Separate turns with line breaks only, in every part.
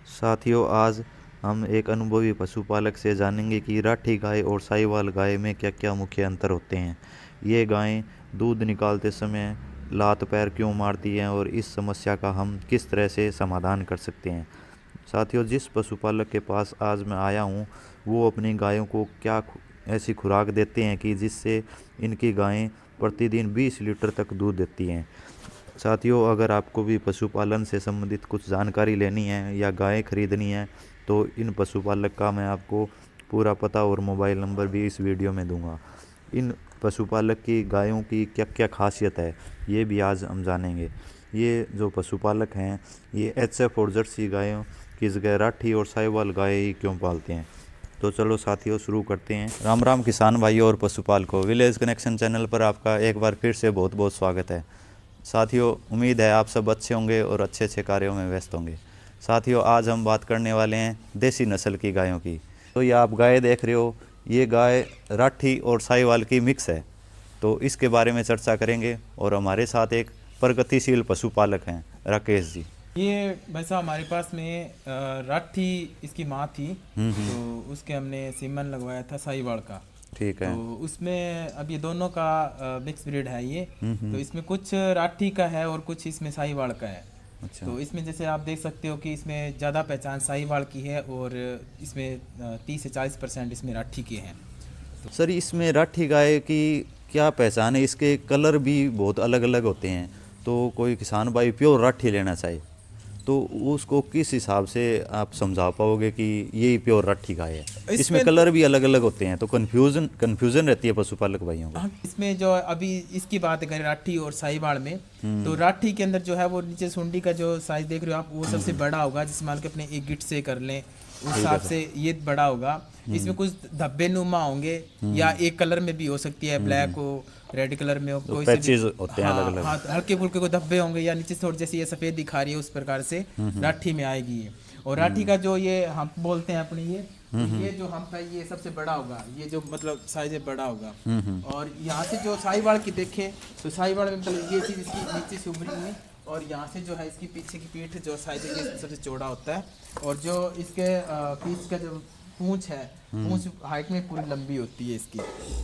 साथियों, आज हम एक अनुभवी पशुपालक से जानेंगे कि राठी गाय और साहीवाल गाय में क्या क्या मुख्य अंतर होते हैं। ये गायें दूध निकालते समय लात पैर क्यों मारती हैं और इस समस्या का हम किस तरह से समाधान कर सकते हैं। साथियों, जिस पशुपालक के पास आज मैं आया हूँ वो अपनी गायों को ऐसी खुराक देते हैं कि जिससे इनकी गायें प्रतिदिन 20 लीटर तक दूध देती हैं। साथियों, अगर आपको भी पशुपालन से संबंधित कुछ जानकारी लेनी है या गायें खरीदनी है तो इन पशुपालक का मैं आपको पूरा पता और मोबाइल नंबर भी इस वीडियो में दूंगा। इन पशुपालक की गायों की क्या क्या खासियत है ये भी आज हम जानेंगे। ये जो पशुपालक हैं ये एचएफ और जर्सी गायों की जगह राठी और साहीवाल गाय ही क्यों पालते हैं। तो चलो साथियों, शुरू करते हैं। राम राम किसान भाइयों और पशुपालकों, विलेज कनेक्शन चैनल पर आपका एक बार फिर से बहुत बहुत स्वागत है। साथियों, उम्मीद है आप सब अच्छे होंगे और अच्छे अच्छे कार्यों में व्यस्त होंगे। साथियों, आज हम बात करने वाले हैं देसी नस्ल की गायों की। तो ये आप गाय देख रहे हो, ये गाय राठी और साहीवाल की मिक्स है। तो इसके बारे में चर्चा करेंगे और हमारे साथ एक प्रगतिशील पशुपालक हैं राकेश जी।
ये वैसा हमारे पास में राठी इसकी माँ थी, तो उसके हमने सीमन लगवाया था साहीवाल का।
ठीक है।
तो उसमें अब ये दोनों का मिक्स ब्रीड है ये। तो इसमें कुछ राठी का है और कुछ इसमें साहीवाल का है।
अच्छा।
तो इसमें जैसे आप देख सकते हो कि इसमें ज़्यादा पहचान साहीवाल की है और इसमें 30 से 40% इसमें राठी के हैं।
सर, इसमें राठी गाय की क्या पहचान है? इसके कलर भी बहुत अलग अलग होते हैं। तो कोई किसान भाई प्योर राठी लेना चाहे तो उसको किस हिसाब से आप समझा पाओगे कि ये प्योर राठी गाय है? इसमें कलर भी अलग अलग होते हैं तो कन्फ्यूजन रहती है पशुपालक भाइयों को।
हाँ, इसमें जो अभी इसकी बात करें राठी और साहीवाल में, तो राठी के अंदर जो है वो नीचे सुंडी का जो साइज देख रहे हो आप, वो सबसे बड़ा होगा। जिस मान के अपने एक गिट से कर लें उस हिसाब से ये बड़ा होगा। इसमें कुछ धब्बे नुमा होंगे या एक कलर में भी हो सकती है, ब्लैक हो, रेड कलर में हो,
तो
कोई
पैचेस
से
होते हैं अलग अलग।
हाँ, हल्के फुल्के को धब्बे होंगे या नीचे थोड़ी जैसे ये सफेद दिखा रही है उस प्रकार से राठी में आएगी ये। और राठी का जो ये हम बोलते हैं अपने ये जो हम है ये सबसे बड़ा होगा, ये जो मतलब साइज है बड़ा होगा। और यहाँ से जो साहीवाल की देखें तो साहीवाल में मतलब ये चीज़ इसकी नीचे से उभरी हुई, और यहाँ से जो है इसकी पीछे की पीठ जो साइज है ये सबसे चौड़ा होता है। और जो इसके पीछ का जो पूंछ है, पूंछ हाइट में पूरी लंबी होती है इसकी।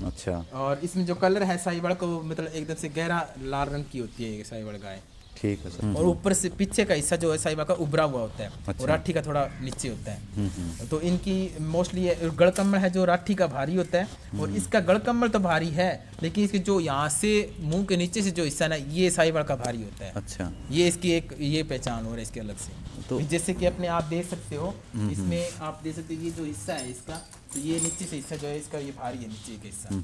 अच्छा।
और इसमें जो कलर है साहीवाल को मतलब एकदम से गहरा लाल रंग की होती है ये साहीवाल गाय।
ठीक है सर।
और ऊपर से पीछे का हिस्सा जो है साहीवाल का उभरा हुआ होता है।
अच्छा।
और राठी का थोड़ा नीचे होता है। तो इनकी मोस्टली गढ़कम्बल है जो राठी का भारी होता है, और इसका गढ़कम्बल तो भारी है लेकिन इसके जो यहाँ से मुंह के नीचे से जो हिस्सा ना ये साहीवाल का भारी होता है।
अच्छा।
ये इसकी एक ये पहचान हो रहा है इसके अलग से। तो जैसे कि अपने आप देख सकते हो, इसमें आप देख सकते हो ये जो हिस्सा है इसका, तो ये नीचे से हिस्सा जो है इसका ये भारी है नीचे का हिस्सा।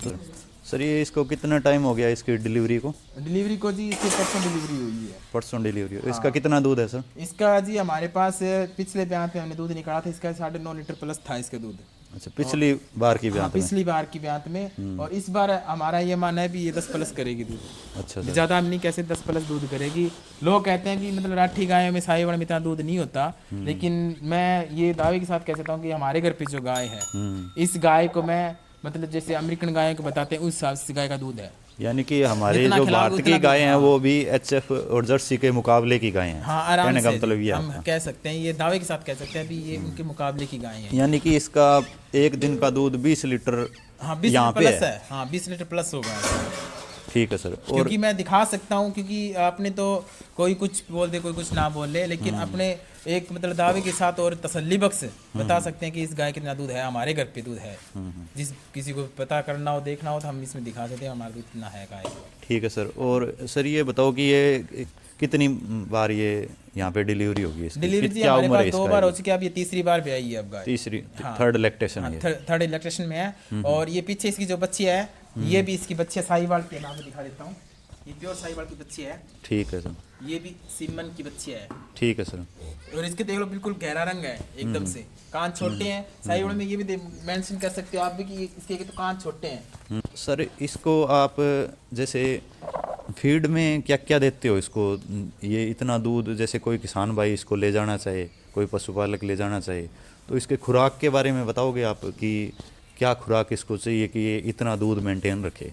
तो सर, ये इसको कितना टाइम हो गया इसकी डिलीवरी को?
डिलीवरी को जी इसकी परसों डिलीवरी हुई है।
परसों डिलीवरी। इसका कितना दूध है सर?
इसका जी हमारे पास पिछले ब्याह पे हमने दूध निकाला था, इसका 9.5 लीटर प्लस था इसका दूध।
अच्छा, पिछली बार की
हाँ,
ब्यात में?
पिछली बार की ब्यात में। और इस बार हमारा ये मानना है भी ये 10 प्लस करेगी दूध।
अच्छा सर।
ज़्यादा हम नहीं कैसे 10 प्लस दूध करेगी। लोग कहते हैं कि मतलब राठी गायों में साहीवाल में इतना दूध नहीं होता, लेकिन मैं ये दावे के साथ कह सकता हूँ कि हमारे घर पे जो गाय है इस गाय को मैं मतलब जैसे अमेरिकन गायों को बताते हैं उस हिसाब से गाय का दूध है।
यानी कि हमारे
जितना
जो
खिलाओगे
भारत की
उतना
गायें हैं
हाँ।
वो भी एचएफ और जर्सी के मुकाबले की गायें हैं।
हाँ, आराम
कहने का
से
मतलब ये
हम
आपका।
कह सकते हैं, ये दावे के साथ कह सकते हैं भी ये उनके मुकाबले की गाय है।
यानी कि इसका एक दिन का दूध 20 लीटर
हाँ, 20
यहाँ
लीटर
पे
प्लस है। हाँ, 20 लीटर प्लस होगा।
ठीक है सर। और
क्योंकि मैं दिखा सकता हूँ, क्योंकि आपने तो कोई कुछ बोल दे कोई कुछ ना बोल ले, लेकिन अपने एक मतलब दावे के साथ और तसल्ली बख्श बता सकते हैं कि इस गाय कितना दूध है, हमारे घर पे दूध है। जिस किसी को पता करना हो देखना हो तो हम इसमें दिखा सकते हैं हमारा दूध कितना है गाय।
ठीक है सर। और सर ये बताओ कि ये कितनी बार ये यहाँ पे डिलीवरी होगी इसकी?
डिलीवरी जी
क्या
हमारे
उम्र है
पास 2
इसका?
बार हो चुकी है, अब ये तीसरी बार भी आई है अब गाय।
तीसरी।
हाँ।
थर्ड लैक्टेशन है ये।
थर्ड इलेक्ट्रेशन में है। और ये पीछे इसकी जो बच्ची है ये भी इसकी बच्ची है साहीवाल के नाम दिखा देता हूँ। ये प्योर साहीवाल की बच्ची है।
ठीक है सर।
ये भी सीमन की बच्ची है।
ठीक है सर।
और इसके देख लो बिल्कुल गहरा रंग है एकदम से। कान छोटे हैं साहीवाल में, ये भी मेंशन कर सकते हो आप भी कि इसके तो कान छोटे हैं।
सर, इसको आप जैसे फीड में क्या क्या देते हो इसको? ये इतना दूध, जैसे कोई किसान भाई इसको ले जाना चाहे, कोई पशुपालक ले जाना चाहे, तो इसके खुराक के बारे में बताओगे आप कि क्या खुराक इसको चाहिए कि ये इतना दूध मेंटेन रखे?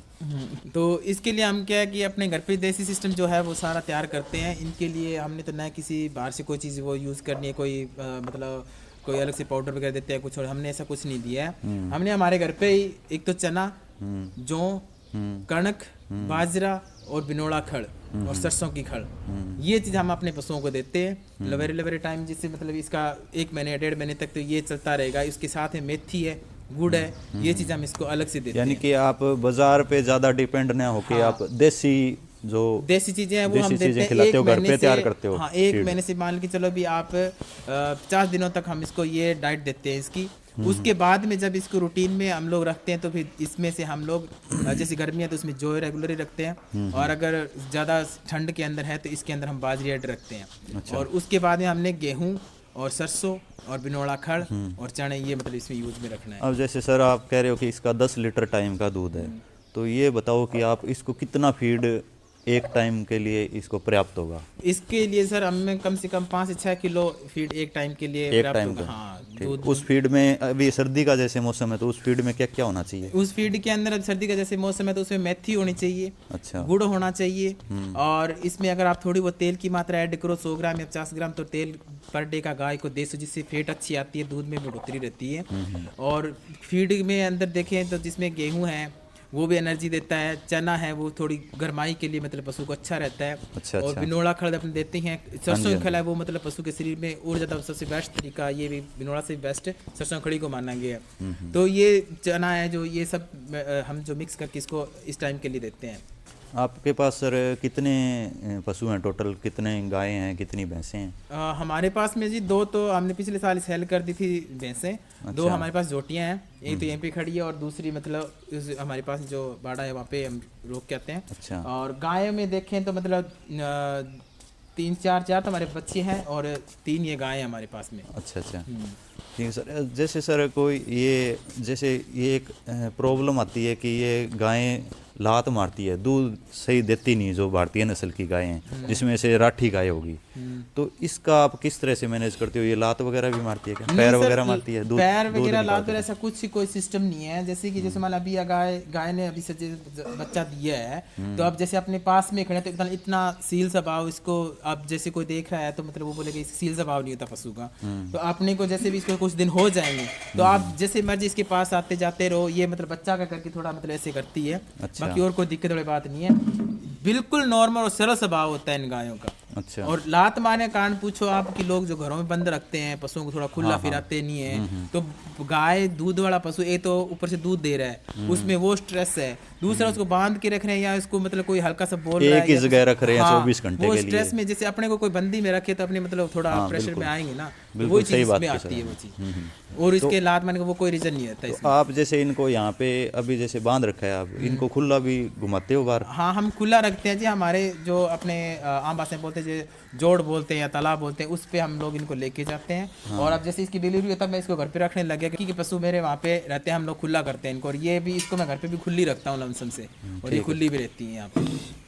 तो इसके लिए हम क्या है कि अपने घर पे देसी सिस्टम जो है वो सारा तैयार करते हैं। इनके लिए हमने तो ना किसी बाहर से कोई चीज़ वो यूज़ करनी है, कोई मतलब कोई अलग से पाउडर वगैरह देते हैं कुछ, और हमने ऐसा कुछ नहीं दिया है। हमने हमारे घर पे ही एक तो चना, जौ, कणक, बाजरा और बिनोड़ा खड़ और सरसों की खड़, ये चीज़ हम अपने पशुओं को देते हैं लवेरे लवेरे टाइम, जिससे मतलब इसका 1 महीने 1.5 महीने तक तो ये चलता रहेगा। इसके साथ में मेथी है, गुड़ है, ये चीज़ हम इसको अलग से देते हैं।
यानी कि आप बाजार पे ज़्यादा डिपेंड ना होके आप देसी
चीज़ें हैं वो हम देते हैं।
खिलाते हो, घर पे तैयार करते हो।
हाँ, 1 महीने से मान के चलो भी आप 50 दिनों तक हम इसको ये डाइट देते हैं इसकी। उसके बाद में जब इसको रूटीन में हम लोग रखते हैं तो फिर इसमें से हम लोग जैसे गर्मी है तो उसमें जौ रेगुलर ही रखते हैं, और अगर ज़्यादा ठंड के अंदर है तो इसके अंदर हम बाजरी ऐड रखते हैं।
अच्छा।
और उसके बाद में हमने गेहूँ और सरसों और बिनोड़ा खड़ और चने, ये मतलब इसमें यूज में रखना है।
अब जैसे सर आप कह रहे हो कि इसका 10 लीटर टाइम का दूध है, तो ये बताओ कि आप इसको कितना फीड एक टाइम के लिए इसको पर्याप्त होगा?
इसके लिए सर हमें कम से कम 5 से 6 किलो फीड एक टाइम के लिए
एक टाइम का।
हाँ,
दूध। उस फीड में अभी सर्दी का जैसे मौसम है तो उस फीड में क्या क्या होना चाहिए?
उस फीड के अंदर अब सर्दी का जैसे मौसम है तो उसमें मेथी होनी चाहिए,
अच्छा,
गुड़ होना चाहिए, और इसमें अगर आप थोड़ी बहुत तेल की मात्रा ऐड करो 100 ग्राम या 50 ग्राम तो तेल पर डे का गाय को दे सो, जिससे फैट अच्छी आती है, दूध में बढ़ोतरी रहती है। और फीड में अंदर देखें तो जिसमें गेहूँ है वो भी एनर्जी देता है, चना है वो थोड़ी गर्माई के लिए मतलब पशु को अच्छा रहता है।
अच्छा,
और
अच्छा।
बिनोड़ा खड़ अपने देते हैं, सरसों की खल है वो मतलब पशु के शरीर में और ज़्यादा सबसे बेस्ट तरीका, ये भी बिनोड़ा से बेस्ट सरसों खड़ी को माना गया है। तो ये चना है जो ये सब हम जो मिक्स करके इसको इस टाइम के लिए देते हैं।
आपके पास सर कितने पशु हैं टोटल? कितने गायें हैं, कितनी भैंसें हैं?
हमारे पास में जी 2 तो हमने पिछले साल सेल कर दी थी भैंसें। 2 हमारे पास जोटियां हैं, एक तो यहीं पे खड़ी है और दूसरी मतलब हमारे पास जो बाड़ा है वहाँ पे हम रोक के आते हैं।
अच्छा।
और गाय में देखें तो मतलब 3-4 तो हमारे बच्चे हैं और 3 ये गाय हैं हमारे पास में।
अच्छा अच्छा, ठीक है सर। जैसे सर कोई ये जैसे ये एक प्रॉब्लम आती है कि ये गायें लात मारती है, दूध सही देती नहीं, जो भारतीय नस्ल की गायें हैं जिसमें से राठी गाय होगी, तो इसका आप किस तरह से मैनेज करते हो? ये लात वगैरह भी मारती है क्या? पैर वगैरह मारती है? दूध
पैर वगैरह लात वगैरह ऐसा कुछ कोई सिस्टम नहीं है। जैसे कि जैसे मान अभी गाय ने अभी से बच्चा दिया है तो अब जैसे अपने पास में खड़े तो इतना सील स्वभाव इसको, अब जैसे कोई देख रहा है तो मतलब वो बोलेगा सील स्वभाव नहीं होता पशु का। तो आपने को जैसे भी इसको कुछ दिन हो जाएंगे तो आप जैसे मर्जी इसके पास आते जाते रहो, ये मतलब बच्चा का करके थोड़ा मतलब ऐसे करती है।
अच्छा।
बाकी और कोई दिक्कत वाली बात नहीं है, बिल्कुल नॉर्मल और सरल स्वभाव होता है इन गायों का।
अच्छा।
और लात मारने का कारण पूछो आप कि लोग जो घरों में बंद रखते हैं पशुओं को, थोड़ा खुला फिराते नहीं है, तो गाय दूध वाला पशु एक तो ऊपर से दूध दे रहा है, उसमें वो स्ट्रेस है, दूसरा उसको बांध के रख रहे हैं या इसको मतलब कोई हल्का सा बोल रहा है,
एक ही जगह रख रहे हैं 24 घंटे
वो
के लिए।
स्ट्रेस में जैसे अपने को कोई बंदी में रखे तो अपने मतलब थोड़ा प्रेशर में आएंगे ना, तो
बिल्कुल
वो
सही
चीज
बात
में
है
आती है
सर।
वो चीज। और इसके लात मारने का वो कोई रीजन नहीं रहता
तो
इसमें।
आप जैसे इनको यहाँ पे अभी जैसे बांध रखा है, आप इनको खुला भी घुमाते हो बाहर?
हाँ, हम खुला रखते हैं जी। हमारे जो अपने आम भाषा में बोलते हैं जो जोड़ बोलते हैं या तालाब बोलते हैं, उस पे हम लोग इनको लेके जाते हैं। और अब जैसे इसकी डिलीवरी होता है मैं इसको घर पे रखने लग गया क्योंकि पशु मेरे वहाँ पे रहते हैं, हम लोग खुला करते हैं इनको। और ये भी इसको मैं घर पे भी खुली रखता हूँ लमसम से, और ये खुली भी रहती है यहाँ पे।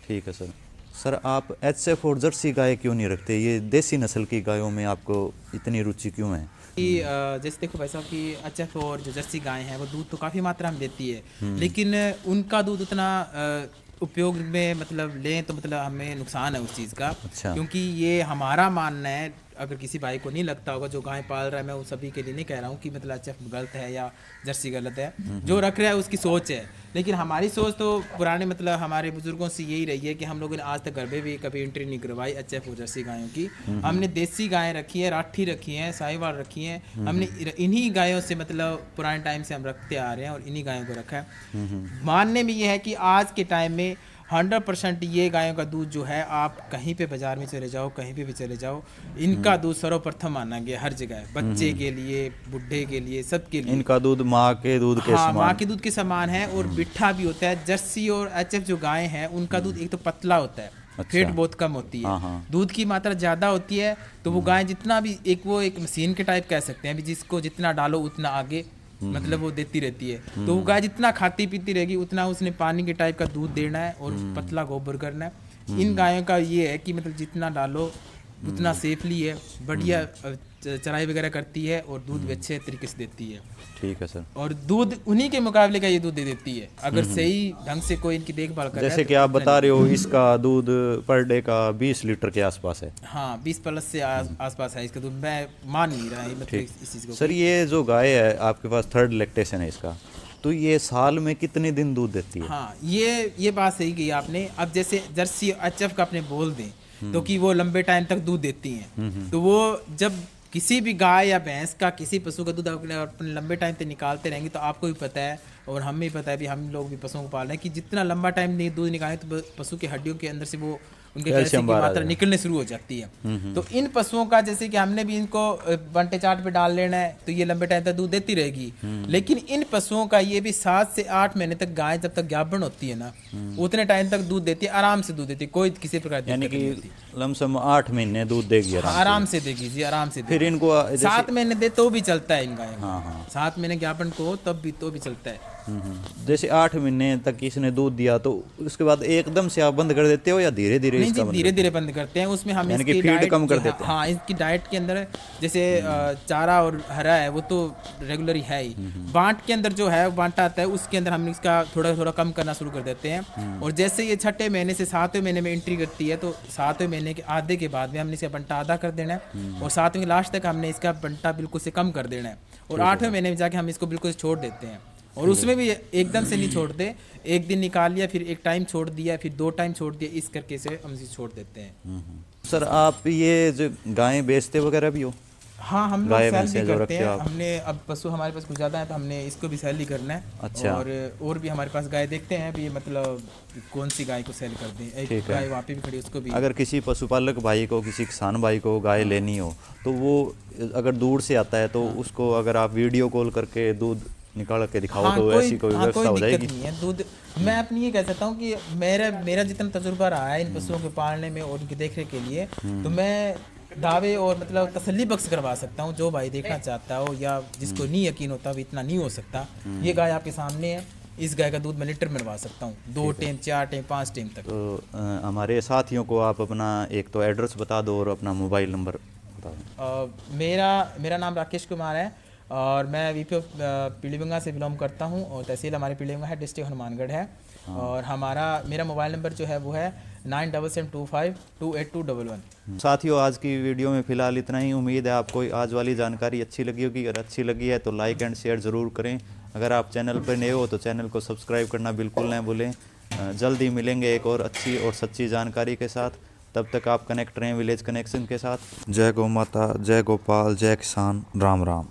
ठीक है सर। सर आप HF और जर्सी गाय क्यों नहीं रखते? ये देसी नस्ल की गायों में आपको इतनी रुचि क्यों है?
कि जैसे देखो भाई साहब कि HF और जो जर्सी गाय हैं वो दूध तो काफ़ी मात्रा में देती है, लेकिन उनका दूध उतना उपयोग में मतलब लें तो मतलब हमें नुकसान है उस चीज़ का।
अच्छा।
क्योंकि ये हमारा मानना है, अगर किसी भाई को नहीं लगता होगा जो गाय पाल रहा है, मैं उन सभी के लिए नहीं कह रहा हूँ कि मतलब HF गलत है या जर्सी गलत है, जो रख रहा है उसकी सोच है। लेकिन हमारी सोच तो पुराने मतलब हमारे बुजुर्गों से यही रही है कि हम लोगों ने आज तक घर में भी कभी एंट्री नहीं करवाई HF और जर्सी गायों की। हमने देसी गायें रखी है, राठी रखी है, साहिवाल रखी है, हमने इन्हीं गायों से मतलब पुराने टाइम से हम रखते आ रहे हैं और इन्हीं गायों को रखा है। मानने में ये है कि आज के टाइम में 100% ये गायों का दूध जो है, आप कहीं पे बाजार में चले जाओ, कहीं पे भी चले जाओ, इनका दूध सर्वप्रथम माना गया हर जगह, बच्चे के लिए, बुढ़े के लिए, सबके लिए।
इनका दूध माँ के दूध के
हाँ,
समान।
माँ के दूध के समान है और मिठा भी होता है। जर्सी और HF जो गाय हैं उनका दूध एक तो पतला होता है,
अच्छा।
फैट बहुत कम होती है,
हाँ, हाँ।
दूध की मात्रा ज़्यादा होती है। तो वो गाय जितना भी एक मशीन के टाइप कह सकते हैं, जिसको जितना डालो उतना आगे मतलब वो देती रहती है। तो वो गाय जितना खाती पीती रहेगी उतना उसने पानी के टाइप का दूध देना है और पतला गोबर करना है। इन गायों का ये है कि मतलब जितना डालो उतना सेफली है, बढ़िया चराई वगैरह करती है और दूध भी अच्छे तरीके से देती है।
ठीक है सर।
और दूध उन्हीं के मुकाबले का ये दूध दे देती है अगर सही ढंग से कोई इनकी देखभाल करे।
जैसे कि आप बता रहे हो इसका दूध पर डे का 20 लीटर के आसपास है।
हाँ 20 प्लस से आसपास है इसका दूध, मैं मान नहीं रहा है मतलब इस चीज़ को।
सर ये जो गाय है आपके पास थर्ड लैक्टेशन है इसका, तो ये साल में कितने दिन दूध देती है?
हाँ ये बात सही कही आपने। अब जैसे जर्सी एचएफ का अपने बोल दें तो कि वो लंबे टाइम तक दूध देती हैं, तो वो जब किसी भी गाय या भैंस का किसी पशु का दूध अपने लंबे टाइम तक निकालते रहेंगे तो आपको भी पता है और हमें भी पता है भी, हम लोग भी पशुओं को पाल रहे हैं कि जितना लंबा टाइम दूध निकालें तो पशु की हड्डियों के अंदर से वो उनके कैल्शियम की मात्रा निकलने शुरू हो जाती है। तो इन पशुओं का जैसे कि हमने भी इनको बंटे चाट पे डाल लेना है तो ये लंबे टाइम तक दूध देती रहेगी, लेकिन इन पशुओं का ये भी 7 से 8 महीने तक गाय जब तक गाभण होती है ना उतने टाइम तक दूध देती है, आराम से दूध देती है, कोई किसी प्रकार की
यानी
दिक्कत नहीं होती।
कि लमसम 8 महीने दूध देगी
आराम से देगी जी, आराम से
फिर इनको
7 महीने दे तो भी चलता है इन गायों
हाँ
का।
हाँ
7 महीने ज्ञापन को तब भी तो भी चलता है।
जैसे 8 महीने तक इसने दूध दिया तो उसके बाद एकदम से आप बंद कर देते हो या धीरे धीरे?
नहीं जी, धीरे धीरे बंद करते हैं। उसमें हम
यानी कि
इसकी
फीड
डाइट
कम कर देते हैं।
हाँ इसकी डाइट के अंदर जैसे चारा और हरा है वो तो रेगुलर ही है ही, बांट के अंदर जो है बांटा आता है उसके अंदर हम इसका थोड़ा थोड़ा कम करना शुरू कर देते हैं। और जैसे ये 6ठे महीने से 7वें महीने में एंट्री करती है तो 7वें महीने के आधे के बाद में हमने इसका बंटा आधा कर देना है और 7वें के लास्ट तक हमने इसका बंटा बिल्कुल से कम कर देना है और 8वें महीने में जाके हम इसको बिल्कुल छोड़ देते हैं। और उसमें भी एकदम से नहीं छोड़ते, एक दिन निकाल लिया फिर एक टाइम छोड़ दिया फिर 2 टाइम छोड़ दिया, इस करके से हम इसे छोड़ देते हैं।
सर आप ये जो गायें बेचते वगैरह भी हो?
हाँ हम लोग
गाय
सेल
भैंसे
भी
जो
करते
रखते
हैं।
हो आप?
हमने अब पशु हमारे पास कुछ ज़्यादा है तो हमने इसको भी सेल ही करना है।
अच्छा।
और भी हमारे पास गाय देखते हैं भी, मतलब कौन सी गाय को सेल कर दें। एक गाय वहाँ पे भी खड़ी उसको भी।
अगर किसी पशुपालक भाई को, किसी किसान भाई को गाय लेनी हो तो वो अगर दूर से आता है तो उसको अगर आप वीडियो कॉल करके दूध निकाल के दिखाओ तो ऐसी कोई व्यवस्था हो जाएगी?
नहीं है दूध। मैं अपनी ये कह सकता हूँ कि मेरा जितना तजुर्बा रहा है इन पशुओं के पालने में और उनकी देखरेख के लिए, तो मैं दावे और मतलब तसल्ली बख्श करवा सकता हूँ। जो भाई देखना चाहता हो या जिसको नहीं यकीन होता वो इतना नहीं हो सकता, ये गाय आपके सामने है, इस गाय का दूध मैं लीटर में बनवा सकता हूँ 2 टाइम 4 टाइम 5 टाइम तक।
तो हमारे साथियों को आप अपना एक तो एड्रेस बता दो और अपना मोबाइल नंबर बता दो।
मेरा नाम राकेश कुमार है और मैं वीपी पीलीभंगा से बिलोंग करता हूँ और तहसील हमारी पीलीभंगा है, डिस्ट्रिक्ट हनुमानगढ़ है। और मेरा मोबाइल नंबर जो है वो है 9772528211।
साथियों आज की वीडियो में फ़िलहाल इतना ही। उम्मीद है आपको आज वाली जानकारी अच्छी लगी होगी। अगर अच्छी लगी है तो लाइक एंड शेयर ज़रूर करें। अगर आप चैनल पर नए हो तो चैनल को सब्सक्राइब करना बिल्कुल न भूलें। जल्दी मिलेंगे एक और अच्छी और सच्ची जानकारी के साथ। तब तक आप कनेक्ट रहें विलेज कनेक्शन के साथ। जय गौ माता, जय गोपाल, जय किसान, राम राम।